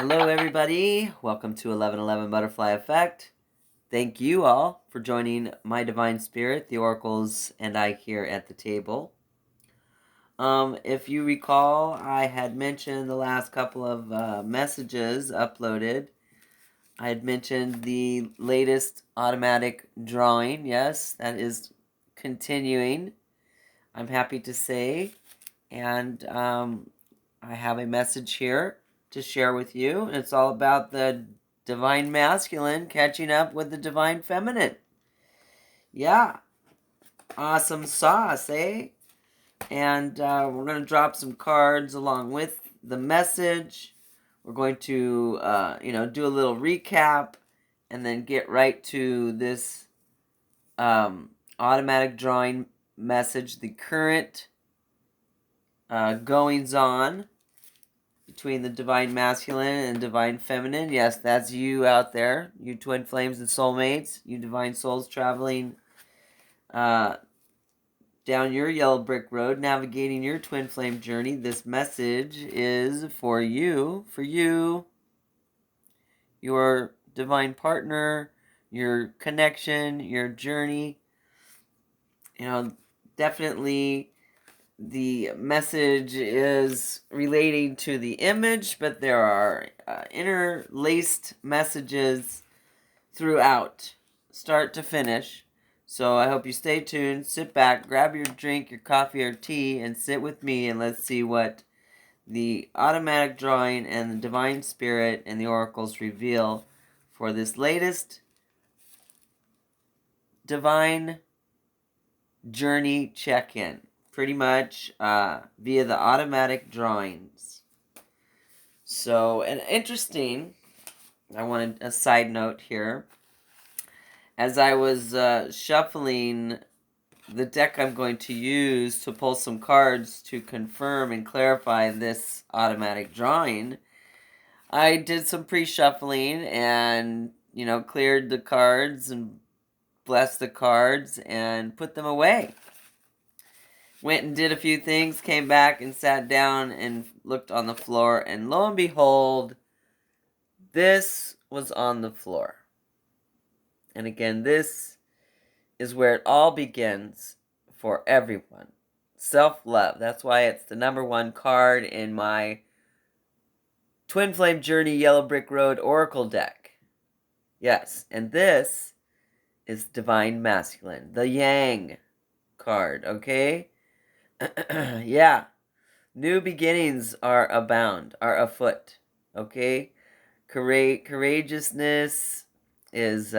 Hello, everybody. Welcome to 1111 Butterfly Effect. Thank you all for joining my Divine Spirit, the Oracles, and I here at the table. If you recall, I had mentioned the last couple of messages uploaded. I had mentioned the latest automatic drawing. Yes, that is continuing, I'm happy to say. And I have a message here to share with you. It's all about the divine masculine catching up with the divine feminine. Yeah, awesome sauce, eh? And we're going to drop some cards along with the message. We're going to, do a little recap and then get right to this automatic drawing message, the current goings on between the divine masculine and divine feminine. Yes, that's you out there, you twin flames and soulmates, you divine souls traveling down your yellow brick road, navigating your twin flame journey. This message is for you, your divine partner, your connection, your journey. Definitely the message is relating to the image, but there are interlaced messages throughout, start to finish. So I hope you stay tuned, sit back, grab your drink, your coffee or tea, and sit with me, and let's see what the automatic drawing and the divine spirit and the oracles reveal for this latest divine journey check-in. Pretty much via the automatic drawings. So, and interesting, I wanted a side note here. As I was shuffling the deck I'm going to use to pull some cards to confirm and clarify this automatic drawing, I did some pre-shuffling and, cleared the cards and blessed the cards and put them away. Went and did a few things, came back and sat down and looked on the floor, and lo and behold, this was on the floor. And again, this is where it all begins for everyone. Self-love. That's why it's the number one card in my Twin Flame Journey Yellow Brick Road Oracle deck. Yes, and this is Divine Masculine, the Yang card, okay? Yeah, new beginnings are afoot, okay? Courageousness is,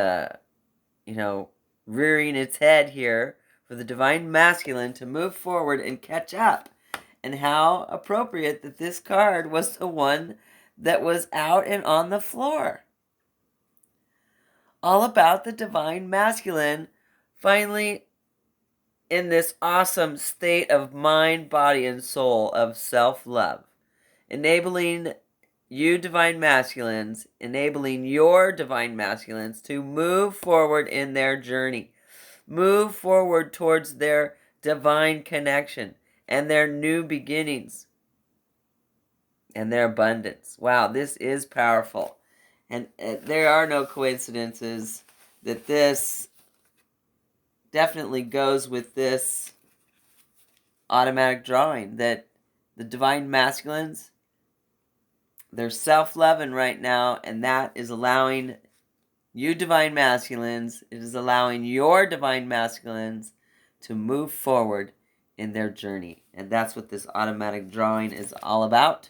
rearing its head here for the divine masculine to move forward and catch up. And how appropriate that this card was the one that was out and on the floor. All about the divine masculine finally in this awesome state of mind, body, and soul of self-love, enabling you divine masculines, enabling your divine masculines to move forward in their journey, move forward towards their divine connection and their new beginnings and their abundance. Wow, this is powerful. And there are no coincidences that this definitely goes with this automatic drawing, that the divine masculines, they're self-loving right now, and that is allowing you divine masculines, it is allowing your divine masculines to move forward in their journey. And that's what this automatic drawing is all about.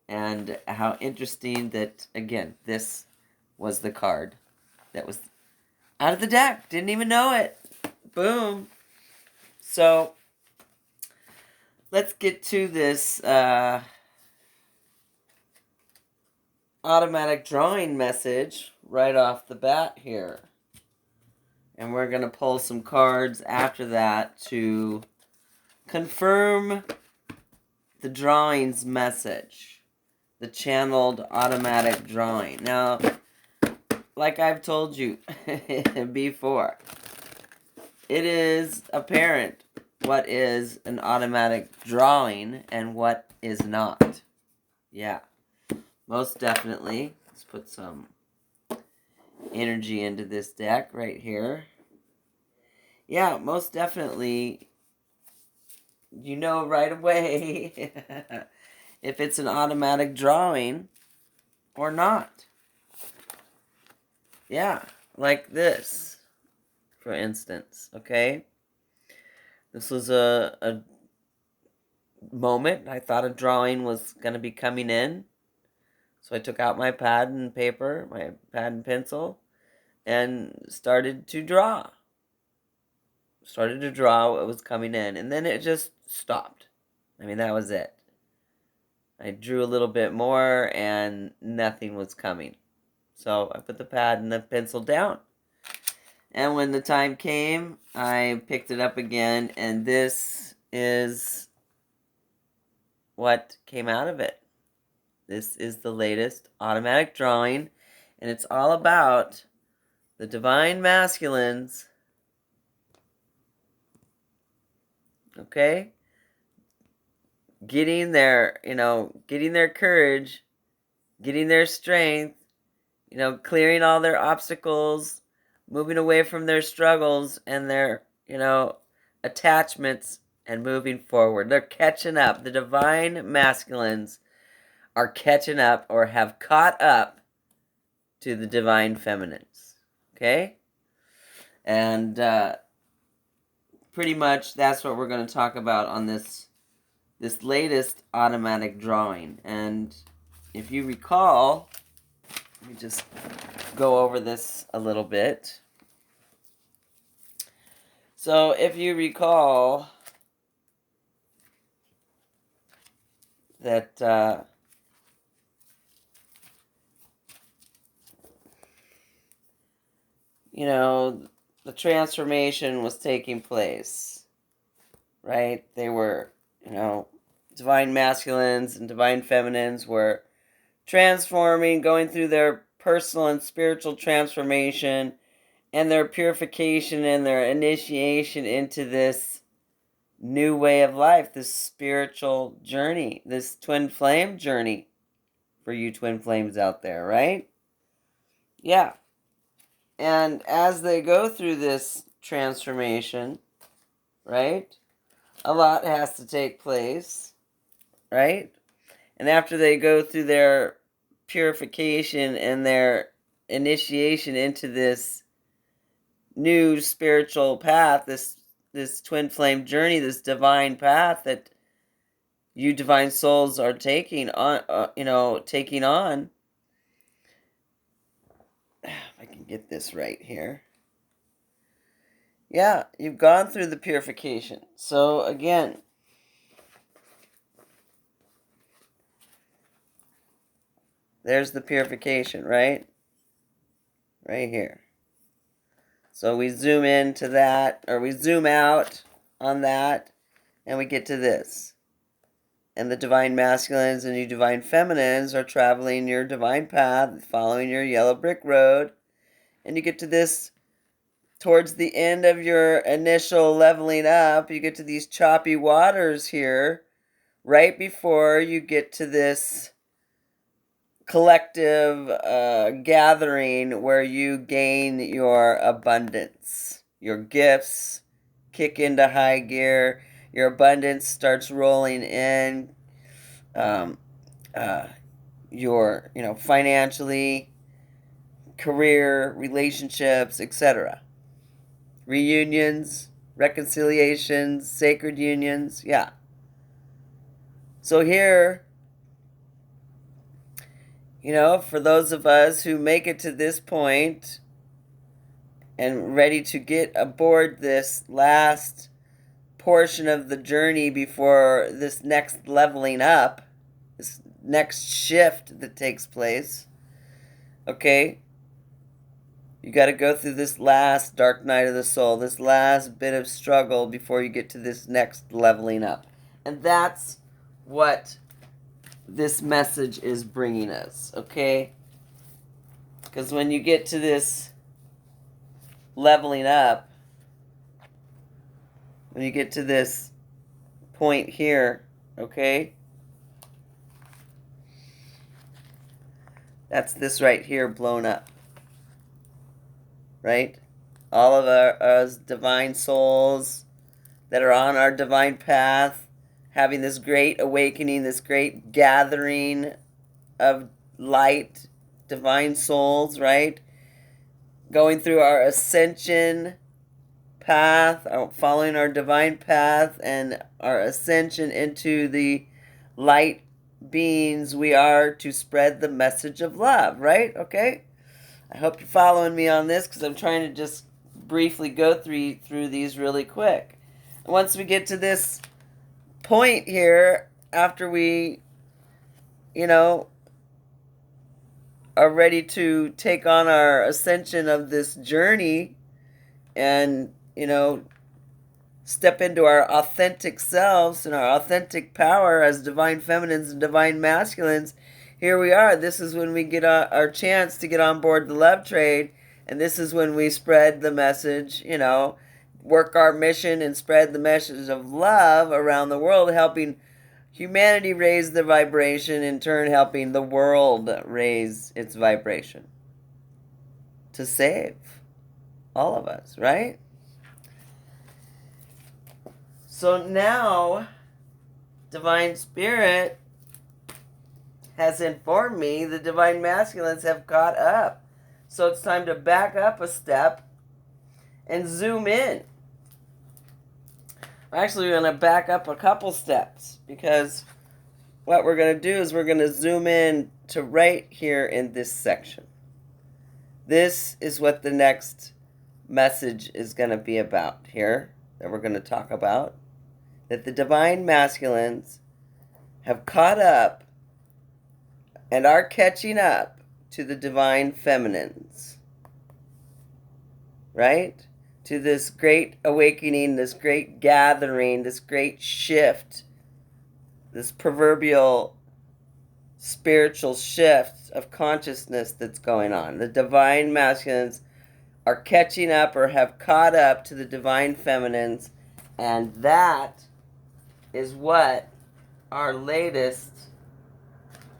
And how interesting that, again, this was the card that was out of the deck. Didn't even know it. Boom. So, let's get to this automatic drawing message right off the bat here. And we're going to pull some cards after that to confirm the drawing's message. The channeled automatic drawing. Now, like I've told you before, it is apparent what is an automatic drawing and what is not. Yeah. most definitely. Let's put some energy into this deck right here. Yeah, most definitely, you know right away if it's an automatic drawing or not. Yeah, like this, for instance, okay? This was a moment I thought a drawing was going to be coming in. So I took out my pad and paper, my pad and pencil, and started to draw. Started to draw what was coming in, and then it just stopped. I mean, that was it. I drew a little bit more, and nothing was coming. So I put the pad and the pencil down. And when the time came, I picked it up again, and this is what came out of it. This is the latest automatic drawing, and it's all about the divine masculines, okay? Getting their, getting their courage, getting their strength, clearing all their obstacles, moving away from their struggles and their, attachments and moving forward. They're catching up. The divine masculines are catching up or have caught up to the divine feminines. Okay? And pretty much that's what we're going to talk about on this latest automatic drawing. And if you recall, let me just go over this a little bit. So if you recall that the transformation was taking place, right? They were, divine masculines and divine feminines were transforming, going through their personal and spiritual transformation and their purification and their initiation into this new way of life, this spiritual journey, this twin flame journey for you twin flames out there, right? Yeah. And as they go through this transformation, right, a lot has to take place, right? And after they go through their purification and their initiation into this new spiritual path, this twin flame journey, this divine path that you divine souls are taking on. If I can get this right here. Yeah, you've gone through the purification. So again, there's the purification, right? Right here. So we zoom into that, or we zoom out on that, and we get to this. And the divine masculines and you divine feminines are traveling your divine path, following your yellow brick road, and you get to this towards the end of your initial leveling up. You get to these choppy waters here, right before you get to this collective gathering where you gain your abundance. Your gifts kick into high gear. Your abundance starts rolling in. Your, financially, career, relationships, etc. Reunions, reconciliations, sacred unions. Yeah. So here, for those of us who make it to this point and ready to get aboard this last portion of the journey before this next leveling up, this next shift that takes place, okay? You got to go through this last dark night of the soul, this last bit of struggle before you get to this next leveling up. And that's what this message is bringing us, okay? Because when you get to this leveling up, when you get to this point here, okay, That's this right here blown up. Right? All of us divine souls that are on our divine path, having this great awakening, this great gathering of light, divine souls, right? Going through our ascension path, following our divine path and our ascension into the light beings we are to spread the message of love, right? Okay? I hope you're following me on this because I'm trying to just briefly go through these really quick. And once we get to this point here, after we, are ready to take on our ascension of this journey and, step into our authentic selves and our authentic power as divine feminines and divine masculines, here we are. This is when we get our chance to get on board the love trade, and this is when we spread the message, work our mission and spread the message of love around the world, helping humanity raise the vibration, in turn helping the world raise its vibration to save all of us, right? So now, Divine Spirit has informed me the Divine Masculines have caught up. So it's time to back up a step and zoom in. Actually, we're going to back up a couple steps because what we're going to do is we're going to zoom in to right here in this section. This is what the next message is going to be about here that we're going to talk about. That the Divine Masculines have caught up and are catching up to the Divine Feminines. Right? To this great awakening, this great gathering, this great shift, this proverbial spiritual shift of consciousness that's going on. The Divine Masculines are catching up or have caught up to the Divine Feminines, and that is what our latest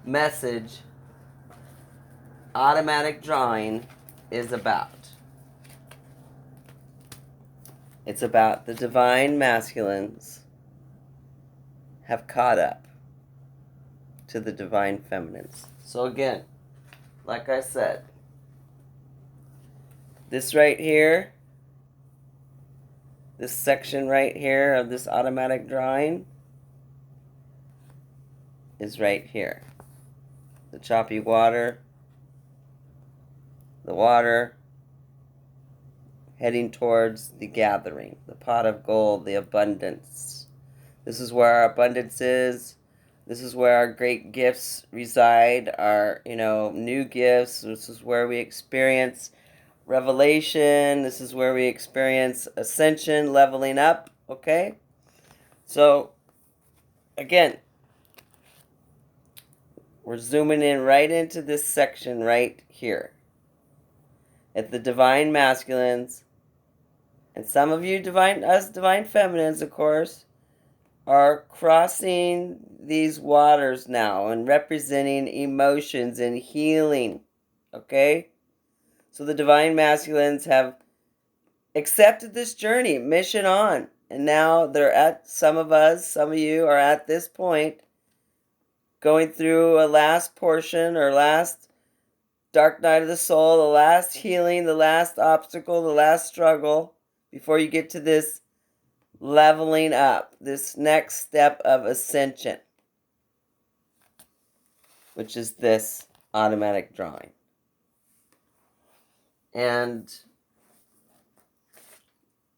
message, automatic drawing, is about. It's about the Divine Masculines have caught up to the Divine Feminines. So again, like I said, this right here, this section right here of this automatic drawing is right here. The choppy water, the water heading towards the gathering, the pot of gold, the abundance. This is where our abundance is. This is where our great gifts reside, our, new gifts. This is where we experience revelation. This is where we experience ascension, leveling up, okay? So, again, we're zooming in right into this section right here. At the Divine Masculines, and some of you us Divine Feminines, of course, are crossing these waters now and representing emotions and healing, okay? So the Divine Masculines have accepted this journey, mission on. And now some of you are at this point going through a last portion or last dark night of the soul, the last healing, the last obstacle, the last struggle before you get to this leveling up, this next step of ascension, which is this automatic drawing. And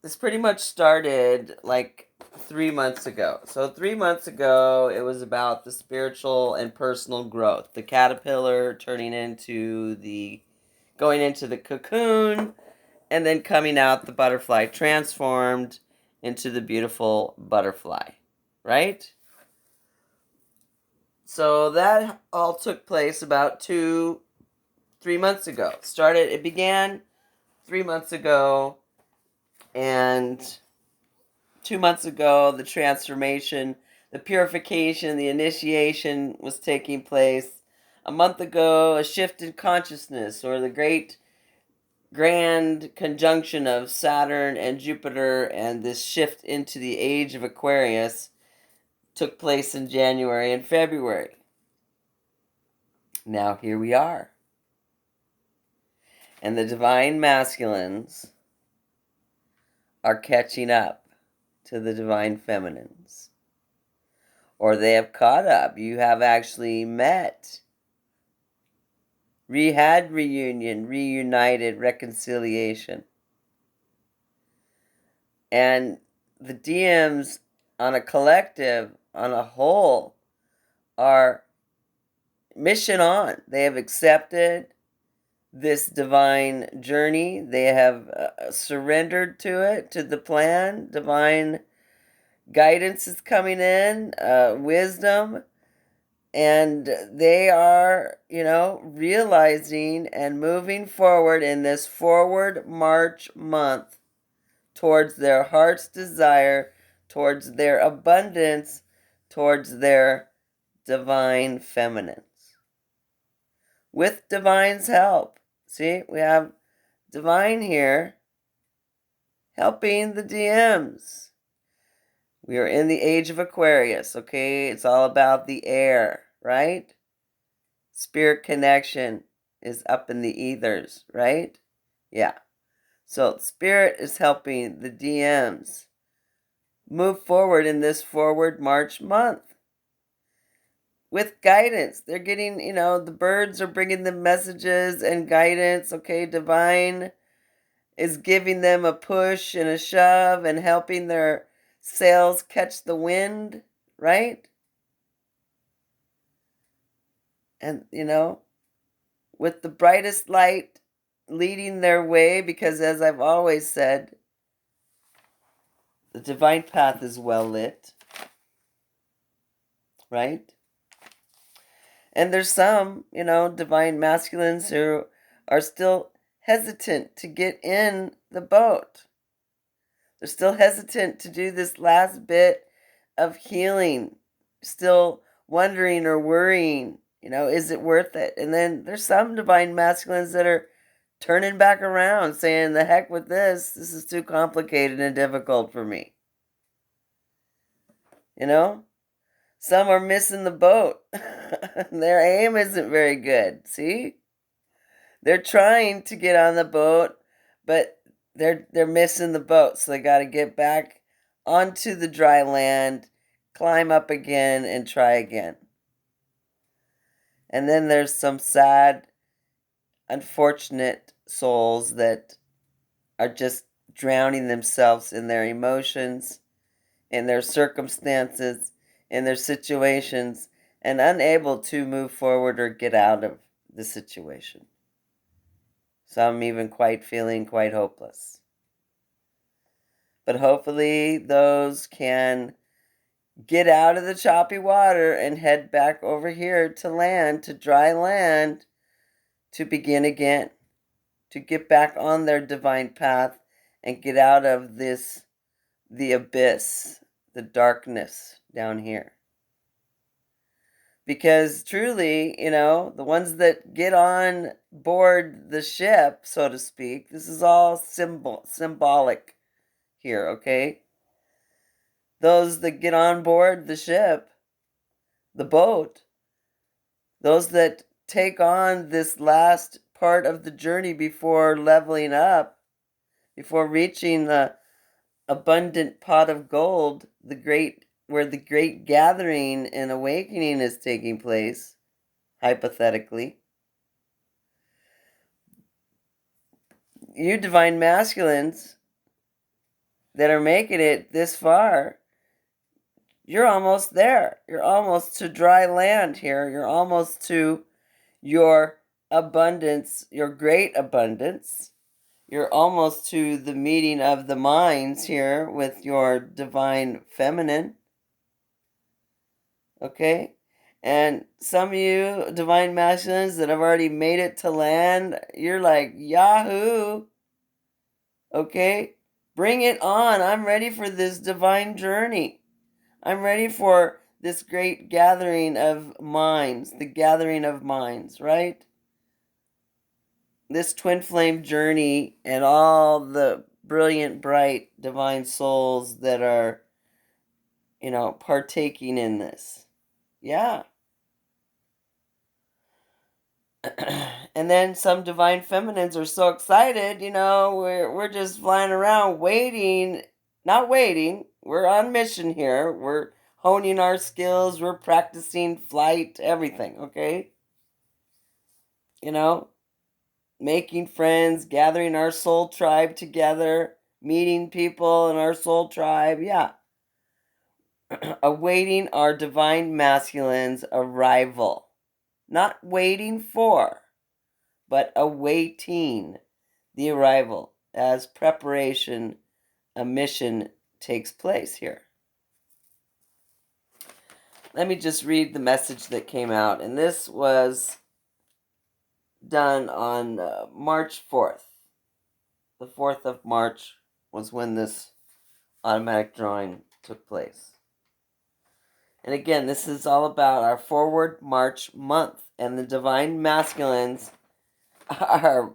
this pretty much started like 3 months ago. So 3 months ago, it was about the spiritual and personal growth. The caterpillar going into the cocoon, and then coming out the butterfly, transformed into the beautiful butterfly, right? So that all took place about 3 months ago. It began 3 months ago, and 2 months ago, the transformation, the purification, the initiation was taking place a month ago, a shift in consciousness, or the great grand conjunction of Saturn and Jupiter, and this shift into the age of Aquarius took place in January and February. Now here we are. And the divine masculines are catching up to the divine feminines. Or they have caught up. You have actually met. Had reunion, reunited, reconciliation. And the DMs on a collective, on a whole, are mission on. They have accepted this divine journey. They have surrendered to it, to the plan. Divine guidance is coming in, wisdom. And they are, realizing and moving forward in this forward March month towards their heart's desire, towards their abundance, towards their divine feminines. With divine's help. See, we have divine here helping the DMs. We are in the age of Aquarius, okay? It's all about the air, right? Spirit connection is up in the ethers, right? Yeah. So Spirit is helping the DMs move forward in this forward March month. With guidance. They're getting, the birds are bringing them messages and guidance, okay? Divine is giving them a push and a shove and helping their sails catch the wind, right? And, with the brightest light leading their way, because as I've always said, the divine path is well lit, right? And there's some, divine masculines who are still hesitant to get in the boat. They're still hesitant to do this last bit of healing, still wondering or worrying, is it worth it? And then there's some divine masculines that are turning back around, saying, the heck with this is too complicated and difficult for me. Some are missing the boat. Their aim isn't very good, see? They're trying to get on the boat, but they're missing the boat, so they got to get back onto the dry land, climb up again, and try again. And then there's some sad, unfortunate souls that are just drowning themselves in their emotions, in their circumstances, in their situations, and unable to move forward or get out of the situation. Some even feeling quite hopeless. But hopefully those can get out of the choppy water and head back over here to land, to dry land, to begin again, to get back on their divine path and get out of the abyss, the darkness down here. Because truly, the ones that get on board the ship, so to speak, this is all symbolic here, okay? Those that get on board the ship, the boat, those that take on this last part of the journey before leveling up, before reaching the abundant pot of gold, where the great gathering and awakening is taking place, hypothetically. You divine masculines that are making it this far, you're almost there. You're almost to dry land here. You're almost to your abundance, your great abundance. You're almost to the meeting of the minds here with your divine feminine. Okay? And some of you divine masculines that have already made it to land, you're like, Yahoo! Okay? Bring it on. I'm ready for this divine journey. I'm ready for this great gathering of minds, the gathering of minds, right? This twin flame journey and all the brilliant, bright, divine souls that are, partaking in this. Yeah. And then some divine feminines are so excited, we're just flying around waiting, not waiting. We're on mission here. We're honing our skills, we're practicing flight, everything, okay? You know, making friends, gathering our soul tribe together, meeting people in our soul tribe. Yeah. Awaiting our divine masculine's arrival. Not waiting for, but awaiting the arrival as preparation, a mission takes place here. Let me just read the message that came out, and this was done on March 4th. The 4th of March was when this automatic drawing took place. And again, this is all about our Forward March month, and the divine masculines are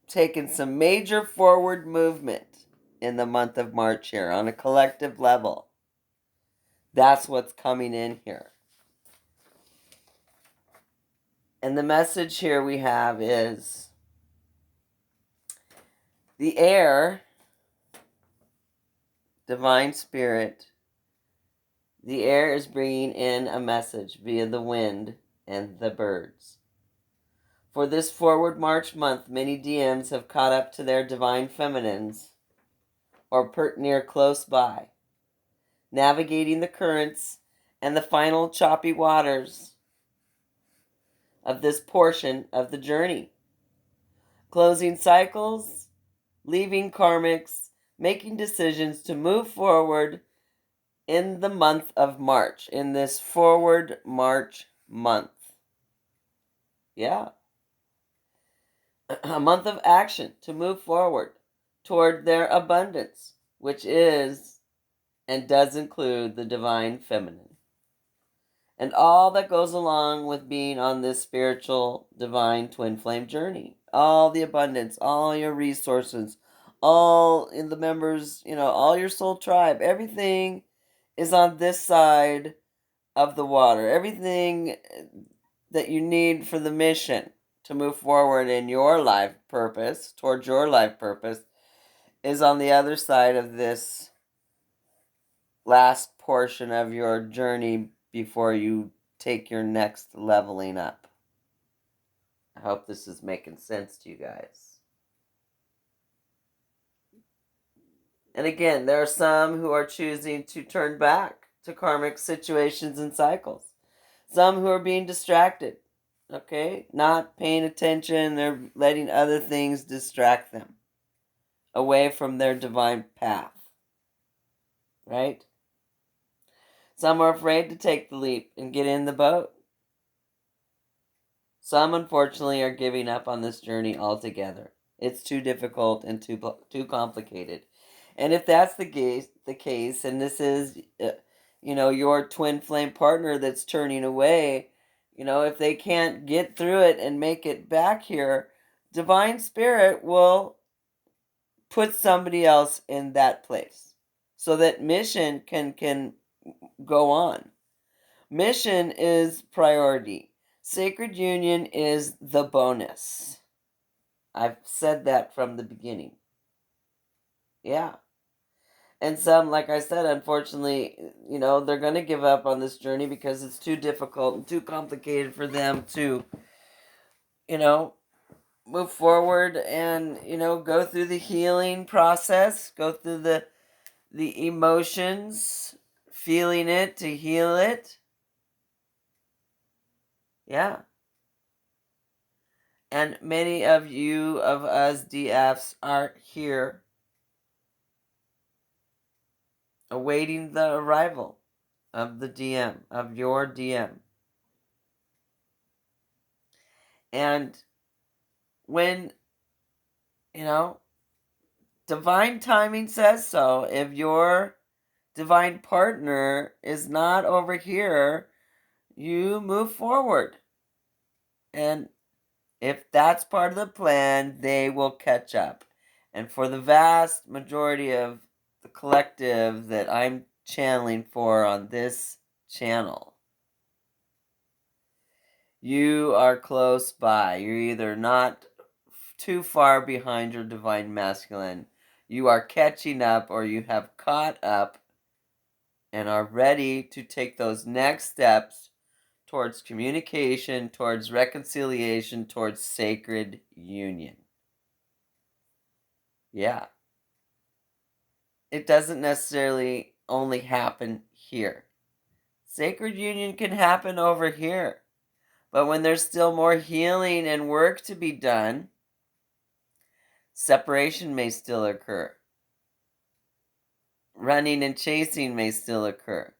taking some major forward movement in the month of March here on a collective level. That's what's coming in here. And the message here we have is the air, divine spirit, the air is bringing in a message via the wind and the birds. For this Forward March month, many DMs have caught up to their divine feminines or pert near close by, navigating the currents and the final choppy waters of this portion of the journey. Closing cycles, leaving karmics, making decisions to move forward in the month of March, in this Forward March month. Yeah. A month of action to move forward toward their abundance, which is and does include the divine feminine. And all that goes along with being on this spiritual, divine twin flame journey. All the abundance, all your resources, all in the members, all your soul tribe, everything is on this side of the water. Everything that you need for the mission to move forward in your life purpose, towards your life purpose, is on the other side of this last portion of your journey before you take your next leveling up. I hope this is making sense to you guys. And again, there are some who are choosing to turn back to karmic situations and cycles. Some who are being distracted, okay? Not paying attention, they're letting other things distract them away from their divine path, right? Some are afraid to take the leap and get in the boat. Some, unfortunately, are giving up on this journey altogether. It's too difficult and too complicated. And if that's the case, and this is, your twin flame partner that's turning away, if they can't get through it and make it back here, divine spirit will put somebody else in that place so that mission can go on. Mission is priority. Sacred union is the bonus. I've said that from the beginning. Yeah. And some, like I said, unfortunately, they're going to give up on this journey because it's too difficult and too complicated for them to, move forward and, go through the healing process, go through the emotions, feeling it to heal it. Yeah. And many of us DFs are here awaiting the arrival of the DM, of your DM. And when, divine timing says so, if your divine partner is not over here, you move forward. And if that's part of the plan, they will catch up. And for the vast majority of the collective that I'm channeling for on this channel, you are close by. You're either not too far behind your divine masculine, you are catching up, or you have caught up and are ready to take those next steps towards communication, towards reconciliation, towards sacred union. Yeah. It doesn't necessarily only happen here. Sacred union can happen over here. But when there's still more healing and work to be done, separation may still occur. Running and chasing may still occur.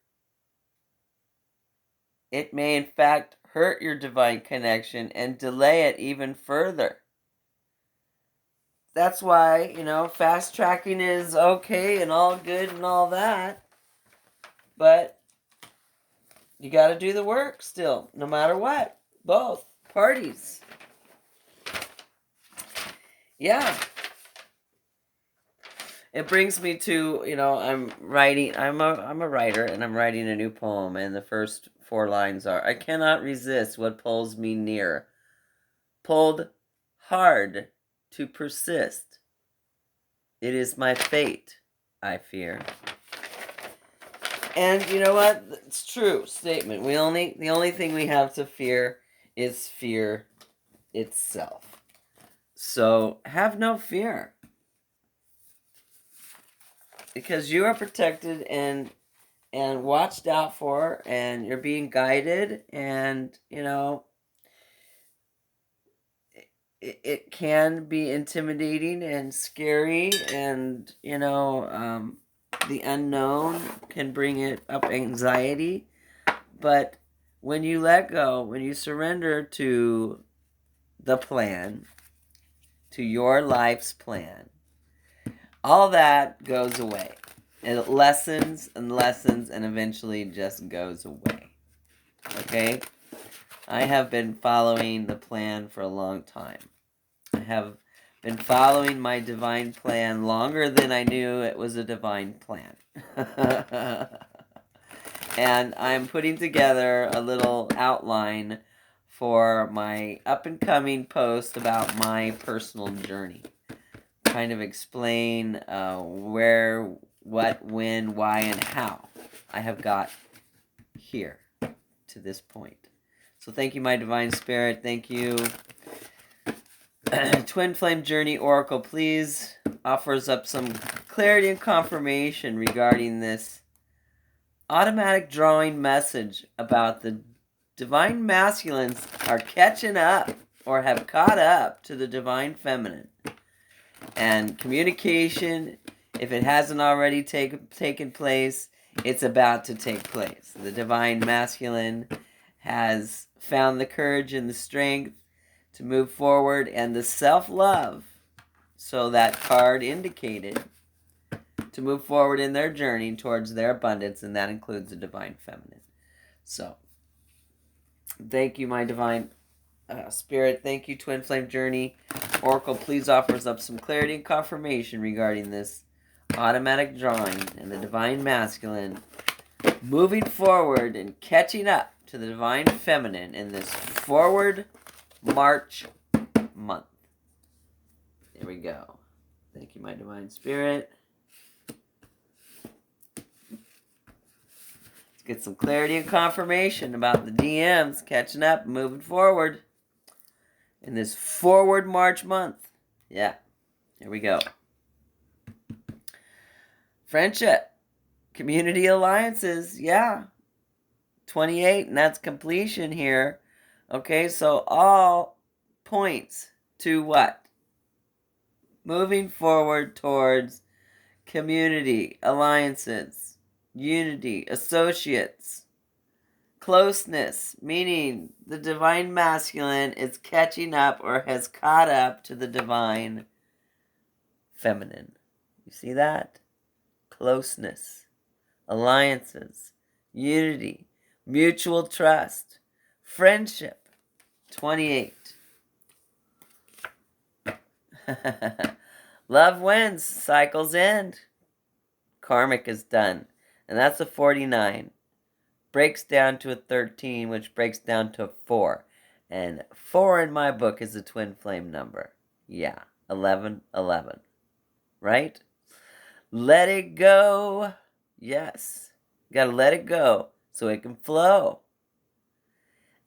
It may, in fact, hurt your divine connection and delay it even further. That's why, fast tracking is okay and all good and all that. But you got to do the work still, no matter what. Both parties. Yeah. It brings me to, I'm a writer, and I'm writing a new poem, and the first 4 lines are, I cannot resist what pulls me near. Pulled hard to persist. It is my fate, I fear. And you know what? It's true statement. The only thing we have to fear is fear itself. So have no fear. Because you are protected and watched out for, and you're being guided, and it can be intimidating and scary, and the unknown can bring it up anxiety. But when you let go, when you surrender to the plan, to your life's plan, all that goes away. It lessens and lessens and eventually just goes away. Okay? I have been following the plan for a long time. I have been following my divine plan longer than I knew it was a divine plan. And I'm putting together a little outline for my up-and-coming post about my personal journey. Kind of explain where, what, when, why, and how I have got here to this point. So thank you, my divine spirit. Thank you. Twin Flame Journey Oracle, please offers up some clarity and confirmation regarding this automatic drawing message about the divine masculines are catching up or have caught up to the divine feminine. And communication, if it hasn't already taken place, it's about to take place. The divine masculine has found the courage and the strength to move forward, and the self-love, so that card indicated, to move forward in their journey towards their abundance, and that includes the divine feminine. So, thank you, my divine spirit. Thank you, Twin Flame Journey Oracle. Please offers up some clarity and confirmation regarding this automatic drawing and the divine masculine moving forward and catching up to the divine feminine in this forward March month. Here we go. Thank you, my divine spirit. Let's get some clarity and confirmation about the DMs catching up and moving forward in this forward March month. Yeah, here we go. Friendship, community alliances, yeah. 28, and that's completion here. Okay, so all points to what? Moving forward towards community, alliances, unity, associates, closeness, meaning the divine masculine is catching up or has caught up to the divine feminine. You see that? Closeness, alliances, unity, mutual trust, friendship. 28. Love wins, cycles end. Karmic is done. And that's a 49. Breaks down to a 13, which breaks down to a 4. And 4 in my book is a twin flame number. Yeah, 11, 11. Right? Let it go. Yes. Gotta let it go so it can flow.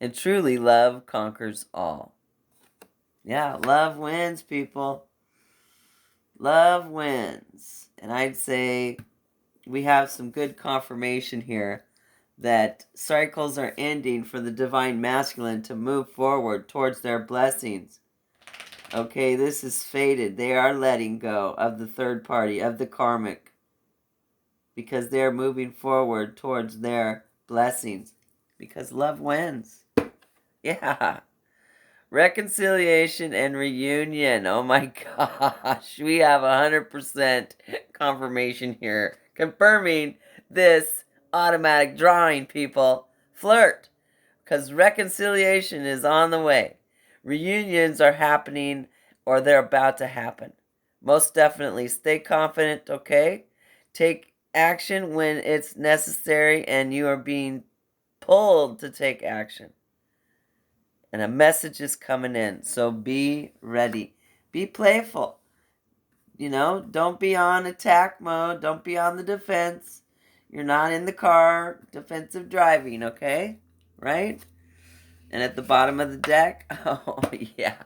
And truly, love conquers all. Yeah, love wins, people. Love wins. And I'd say we have some good confirmation here that cycles are ending for the divine masculine to move forward towards their blessings. Okay, this is fated. They are letting go of the third party, of the karmic, because they're moving forward towards their blessings. Because love wins. Yeah. Reconciliation and reunion. Oh my gosh. We have 100% confirmation here. Confirming this automatic drawing, people. Flirt. Because reconciliation is on the way. Reunions are happening or they're about to happen. Most definitely. Stay confident, okay? Take action when it's necessary and you are being pulled to take action. And a message is coming in. So be ready. Be playful. You know, don't be on attack mode. Don't be on the defense. You're not in the car. Defensive driving, okay? Right? And at the bottom of the deck, oh yeah.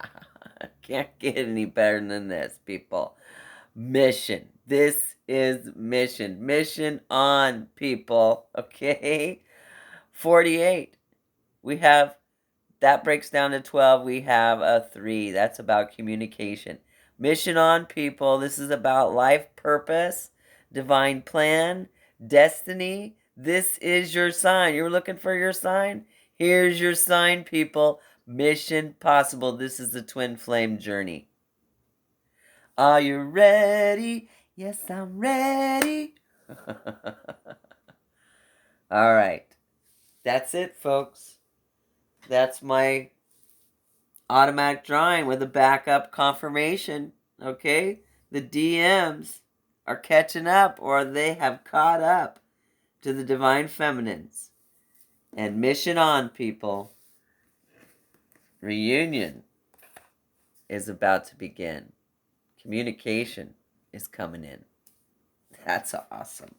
Can't get any better than this, people. Mission. This is mission. Mission on, people. Okay? 48. We have, that breaks down to 12. We have a 3. That's about communication. Mission on, people. This is about life purpose, divine plan, destiny. This is your sign. You're looking for your sign? Here's your sign, people. Mission possible. This is the twin flame journey. Are you ready? Yes, I'm ready. All right. That's it, folks. That's my automatic drawing with a backup confirmation. Okay? The DMs are catching up, or they have caught up to the divine feminines. And mission on, people. Reunion is about to begin. Communication is coming in. That's awesome.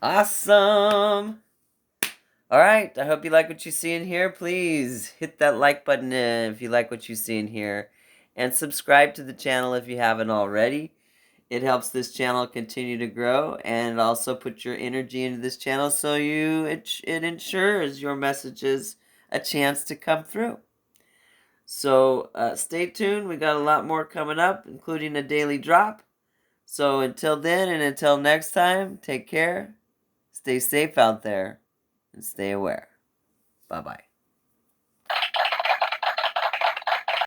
Awesome. All right. I hope you like what you see in here. Please hit that like button if you like what you see in here. And subscribe to the channel if you haven't already. It helps this channel continue to grow, and also put your energy into this channel so it ensures your messages a chance to come through. So stay tuned. We got a lot more coming up, including a daily drop. So until then and until next time, take care, stay safe out there, and stay aware. Bye-bye.